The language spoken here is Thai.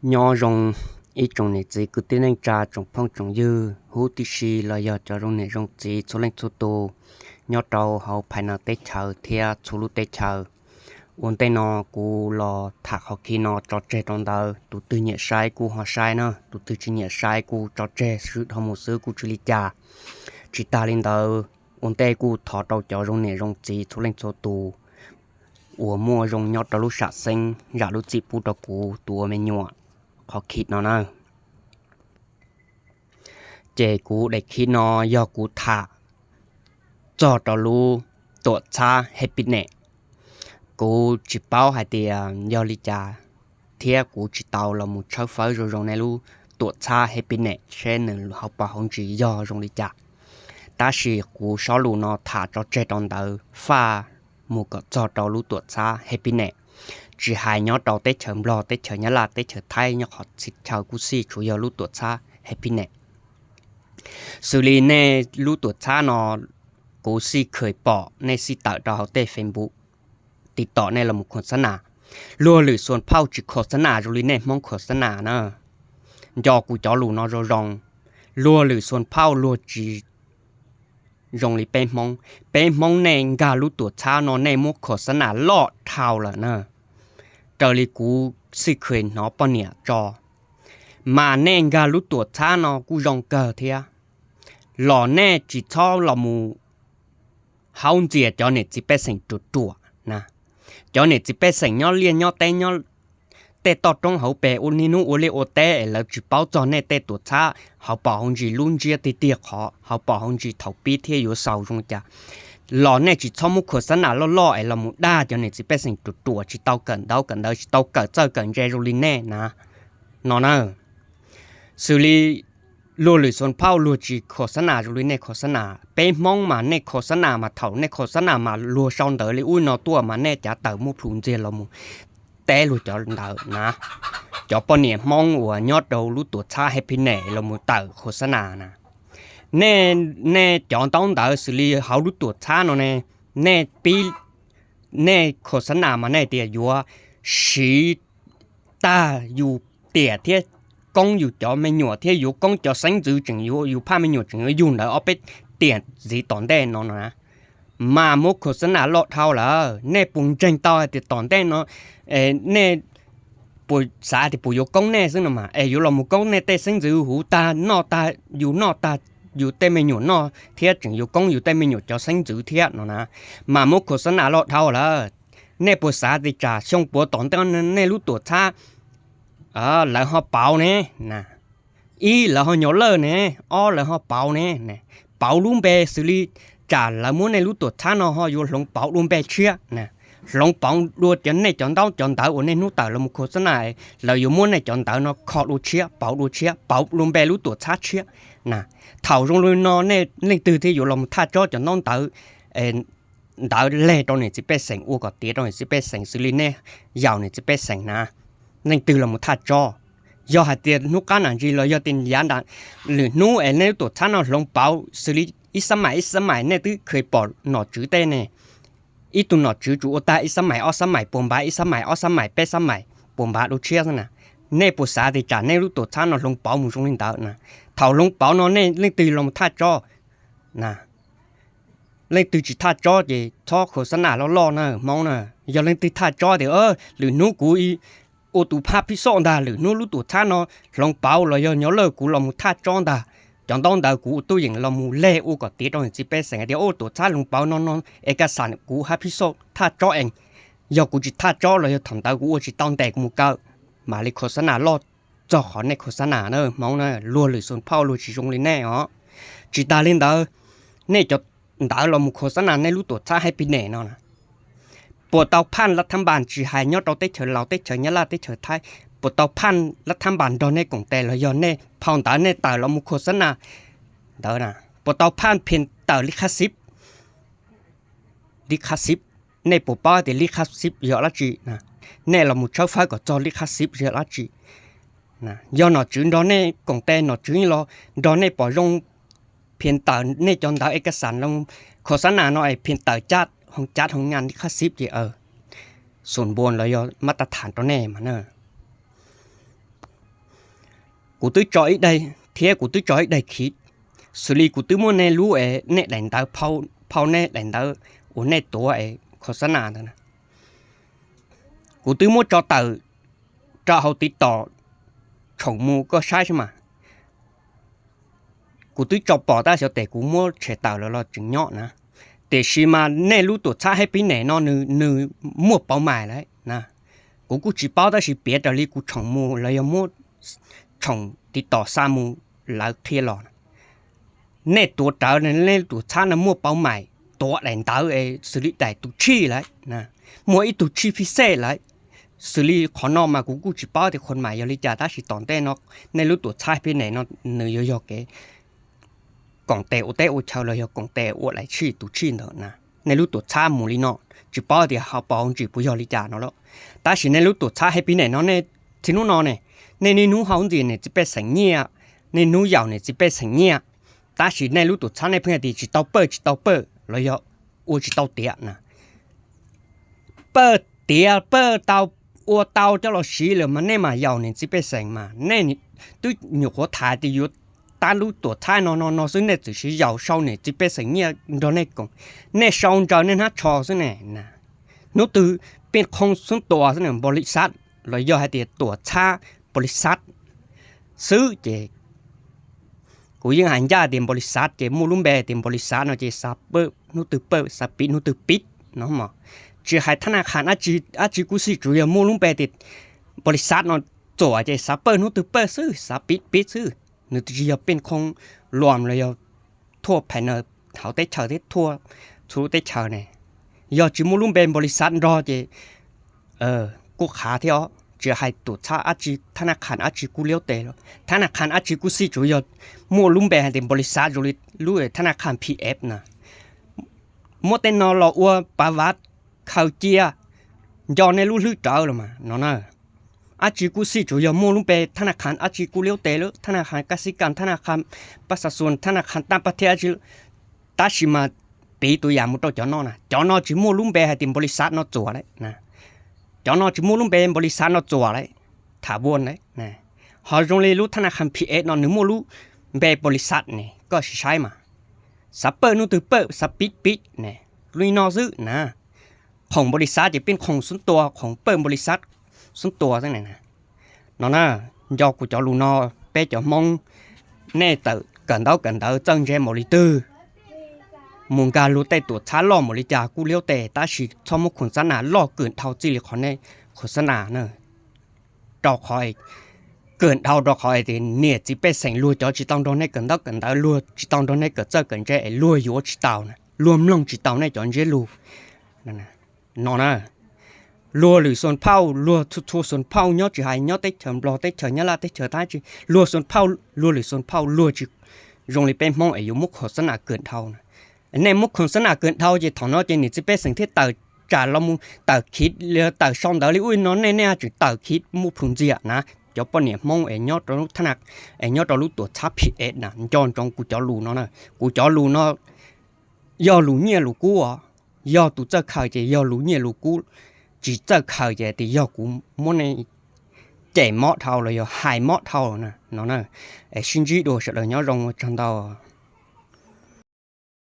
nhỏ rong ít trong này chỉ cứ tiếng anh cha trong phong trong dư hú tí xì là do cho rong này rong chỉ số lên số tô nhỏ trâu họ phải nào tết chờ thea số lúc tết chờ uốn tay nó cú lò thạc họ khi nó trò trẻ trong đời tụ tư nhẹ sai cú họ sai nữa tụ tư chỉ nhẹ sai cú trò trẻ sự họ một sự cú chỉ lý cha chỉ ta lên đời uốn tay cú thọ trâu cho rong này rong chỉ số lên số tô ủa mua rong nhỏ trâu lúc sạ sinh giả lúc chỉ pu trâu cú tua mẹ nhọ họคิดnó nữa chế cú để khi nó do cú thả cho trâu luตัวชาเฮปิเนกูจิเป้าให้เตียยอลิจาเทียกูจิเตาเราหมุดเช้าฟ้าโรงในลูตัวชาเฮปิเนเช่นหนึ่งเขาปะหงจียอโรงลิจาตาชีกูชอลูนอถาจอเจตอนเตอฟ้าหมู่ก็จอเตาลูตัวชาเฮปิเนchỉ hai nhỏ đầu tết chậm lo tết chậm nhá là tết chậm thay nhỏ họ xịt chào cú si chủ yếu lúc tuổi xa happy nè xử lý nè lúc tuổi xa nó cú si khởi bỏ nè si tạo ra họ tết Facebook ติดต่อในระบบโฆษณาลัวหรือส่วนเผาจิโฆษณาจุลินเน่มองโฆษณานะยอกูจอลูนอรองลัวหรือส่วนเผาลัวจีรองลิเป็นมองในกาลูตัวช้านอในมุกโฆษณาลอดเท่าละนะเจอลิกูสิเคยนอปะเนี่ยจอมาแน่กาลูตัวช้านอกูรองเกอเทียหล่อแน่จิชอละมูเฮาเจียจอเนี่ยจิเป็นสิ่งตัวนะจอเนี่ยจิเป็นสิ่งย่อเลียนย่อเต้ย่อเตต่อตรงเขาเปอุนินุอุเลโอเตแล้วจิเป้าจอเนี่ยเตตัวช้าเขาปอหงจีลุ่นเจียติเตียขอเขาปอหงจีเถาปีเทียอยู่เสาจงจ้ะหล่อเนี่ยจิชอบมุขโฆษณาล่อไอ้ละมุด้าจอเนี่ยจิเป็นสิ่งตัวจิเต้ากันจิเต้าเกิดเจอกันเจโรลินแน่นะนอนนะสุริลัวหรือส่วนเผาลัวจีโฆษณาจุลินในโฆษณาไปมองมาในโฆษณามาเถาในโฆษณามาลัวซอนเดอร์เลยอุ้ยนอตัวมาแน่จะเติมมุพลุนเจละมุแต่ลัวจอเดอร์นะจอปเนี่ยมองว่ายอดเรารู้ตัวชาให้พี่แน่ละมุเติมโฆษณานะแน่จอนต้องเดอร์สิลีเขารู้ตัวชาเนาะแน่ปีแน่โฆษณามาแน่เดียอยู่ว่าสีตาอยู่เตียเทียcôngอยู่จอไม่หนัวเที่อยู่กงจอสังจือจึงอยู่ผ้าไม่หนัวจึงอยู่แล้วเอาไปเตียนสีตอนแดนเนาะนะมามุกโฆษณาเลาะเท่าละแน่ปุ่งจังต่อติตอนแดนเนาะแน่ปุยสาที่ปุยอยู่กงแน่ซึ่งน่ะมาอยู่เรามุกงแน่แต่สังจือหูตานอตาอยู่แต่ไม่หนัวนอเที่ยจึงอยู่กงอยู่แต่ไม่หนัวจอสังจือเที่ยเนาะนะมามุกโฆษณาเลาะเท่าละแน่ปุยสาที่จ่าช่องปัวตอนแดนแน่รู้ตัวช้าlà họ bảo nè nè y là họ nhỏ lơ nè là họ bảo nè bảo luôn bè xử lý trả là muốn này lúc tuổi tháng nó họ vô lòng bảo luôn bè chia nè lòng bảo luôn chọn này chọn tao ở này nút tao là một cố vấn này là vô muốn này chọn tao nó khó luôn chia bảo luôn bè lúc tuổi tháng chia nè thầu trong luôn nó này lên từ thì vô lòng thắt cho chọn non tao lệ trong này chỉ biết sành u có tiếng trong này chỉ biết sành xử lý nè giàu này chỉ biết sành nè nên từ là một thắt cho do hạt tiền nút cá nào gì là do tiền giá đạn lửa nút ở nơi tổ chức nó lồng bảo xử lý ít sắm mãi nên từ khởi bỏ nọ chữ tên này ít tụ nọ chữ chủ ta ít sắm mãi bồn bá ít sắm mãi bé sắm mãi bồn bá đồ chia thế nè nên bộ xã thì trả nên lúc tổ chức nó lồng bảo một trong linh đạo nè thầu lồng bảo nó nên lên từ là một thắt cho nè lên từ chỉ thắt cho thì cho khổ sân nào lo nè mong nè giờ lên từ thắt cho thì lửa nút của ô tụ pa pi song da lử nô lu tụ tha nó long bao là do nhớ lời của lòng tha tròn da chẳng đông da của tôi dừng lòng lệ ô có tiếng trong chỉ bé sành đi ô tụ tha long bao non ê cái sản của happy so tha cho anh giờ của chỉ tha cho là thằng ta của chỉ tông tệ của một câu mà lấy khổ sản nào lo cho họ này khổ sản nào nữa mong này luôn lử xuân phao luôn chỉ dùng lên nè ó chỉ ta lên đó nè cho đã là một khổ sản nào này lu tụ tha happy nè nóปวดเตาพันรัฐบาลจีหายยอดเราเตเฉเราเตเฉยลาเตเฉไทยปวดเตาพันรัฐบาลดอนในกงแต่เราย้อนในพองตาในตาเรามุโฆษณาเด้อนะปวดเตาพันเพียนเตาลิขสิทธิ์ในปวดป้าแต่ลิขสิทธิ์เยอะละจีนะในเรามุเช่าไฟก็จอลิขสิทธิ์เยอะละจีนะย้อนหนอจืดดอนในกงแต่หนอจืดเราดอนในปอลงเพียนเตาในจอนเตาเอกสารเราโฆษณาหน่อยเพียนเตาจัดของงานที่คาซิบจีส่วนบนเรายอมาตรฐานตัวแน่มาเนอะ กูตื้อจอยได้เทียกูตื้อจอยได้คิดสุรีกูตื้อมัวในรู้ในแหล่งดาวเผาในแหล่งดาวโอ้ในตัวโฆษณาเนะกูตื้อมัวจอเตอจะเอาติดต่อชงมูก็ใช่ใช่ไหมกูตื้อจอปอได้เสียแต่กูมัวเฉยเต่าแล้วเราจึงเนาะนะแต่ชีมาในรู้ตัวช้าให้ปีไหนนอนนึมัวเป้าหมายเลยนะกูchỉ baoได้สิเปียดเลยกูชงมูแล้วยังมัวชงติดต่อสามูแล้วเทียหลอนในตัวเต่าในตัวช้าในมัวเป้าหมายตัวแหล่งเต่าสุริได้ตัวชี้เลยนะมัวอีตัวชี้พิเศษเลยสุริขอนอมากูchỉ baoแต่คนใหม่ยอลิจ่าได้สิตอนเต้นอกในรู้ตัวช้าปีไหนนอนเนื้อยอกกองเตอเชาเลยกองเตอไหลชี้ตัวชี้เนอะนะในรู้ตัวช้ามูลีนอchỉ bao thì họ bảo chỉ bùi yoli trả nó đó, ta chỉ nên lúc tuổi cha hay bị này nó này thì nó này, nên nú hỏng gì này chỉ biết sinh nhia, nên nú giàu này chỉ biết sinh nhia, ta chỉ nên lúc tuổi cha này bây giờ chỉ tao bơ, rồi yo, ô chỉ tao tiệt nè, bơ tao cho nó xí rồi mà nên mà giàu này chỉ biết sinh mà, nên tôi nhiều khó thải thì yo ta lúc tuổi cha nó xứ này chỉ giàu sau này chỉ biết sinh nhia đó này cũng, nên sau cho nên hát trò xứ này nè. nó từเป็นคงส่วนตัวซะเนี่ยบริษัทแล้วย่อให้ตัวชาบริษัทซื้อเจกูยังหันยาเต็มบริษัทเจมูลุมเบเต็มบริษัทเนาะเจซับเปิดนู่นเปิดซับปิดนู่นปิดเนาะมั้งเจให้ธนาคารอาจีกูสิจุยมูลุมเบติดบริษัทเนาะจ่อเจซับเปิดนู่นเปิดซื้อซับปิดซื้อนู่นจะเป็นคงรวมเลยทั่วภายในเขาได้เช่าได้ทั่วชูได้เช่าเนี่ยยอดจิมูลุมเป็นบริษัทรอเจกูขาเที่ยวจะให้ตัวชาอาจีธนาคารอาจีกูเลี้ยวเตะธนาคารอาจีกูสิจุยอดมูลุมเป็นให้เป็นบริษัทอยู่รู้ธนาคาร PF นะมดแต่นอรออัวปาวัดข้าวเจียยอในรู้ลึกเจ้าหรือมาเนาะนะอาจีกูสิจุยอดมูลุมเป็นธนาคารอาจีกูเลี้ยวเตะธนาคารกสิกรรมธนาคารประชาชนธนาคารต่างประเทศอาจีตาชิมาปีตัวอย่างมุดตัวจอนอนะจอนอจิมูลุมเบให้ติมบริษัทนอจั่วเลยนะจอนอจิมูลุมเบบริษัทนอจั่วเลยถาวรเลยนะหอจงเลยรู้ธนาคาร PF นอหนึ่งมูลุเบบริษัทนี่ก็ใช้มาซับเปิดนู่นตัวเปิดซับปิดเนี่ยลุยนอซื้อนะของบริษัทจะเป็นของส่วนตัวของเปิดบริษัทส่วนตัวตั้งไหนนะนอนะยอกูจะลูนอเปจะมองแน่เตอกันเดาจังเจมอลิตือมุงการรู้แต่ตัวช้าล่อหมดเลยจ้ากูเลี้ยวแต่ตาฉีชอบมุขขนสนาล่อเกินเท่าจีเลยขอในขนสนาเนอะดอกคอยเกินเท่าดอกคอยแต่เนี่ยจีเป็นแสงรัวจอจีต้องโดนในเกินเท่ารัวจีต้องโดนในเกิดเจอเกินใจรัวอยู่จีเต่านะรวมลงจีเต่าในจอนเจลูนั่นนะนอนนะรัวหรือส่วนเผารัวทุส่วนเผาย่อจีหายย่อเตะเฉิมรอเตะเฉิมย่าลาเตะเฉิมท้ายจีรัวส่วนเผารัวหรือส่วนเผารัวจีโรงเรียนเป็นมองอายุมุขขนสนาเกินเท่านะในมุขคนสนาเกินเท่าจะถอนนอจะหนีจะเป็นสิ่งที่ต่อจ่าเรามุต่อคิดเรือต่อช่องต่อเลยอุ้ยน้องแน่ๆจุดต่อคิดมุพลุนเจียนะเจ้าปนเนี่ยมองยอดเราถนัดยอดเรารู้ตัวชับผิดนะจอนกูจะรู้เนาะกูจะรู้เนาะยอรู้เนี่ยรู้กูอ่ะยอตัวเจ้าข่าวจะยอรู้เนี่ยรู้กูจีเจ้าข่าวจะแต่ยอกูมันในใจเหมาะเท่าเลยยอหายเหมาะเท่านะเนาะชินจีโดเสร็จแล้วยอรงจันดาว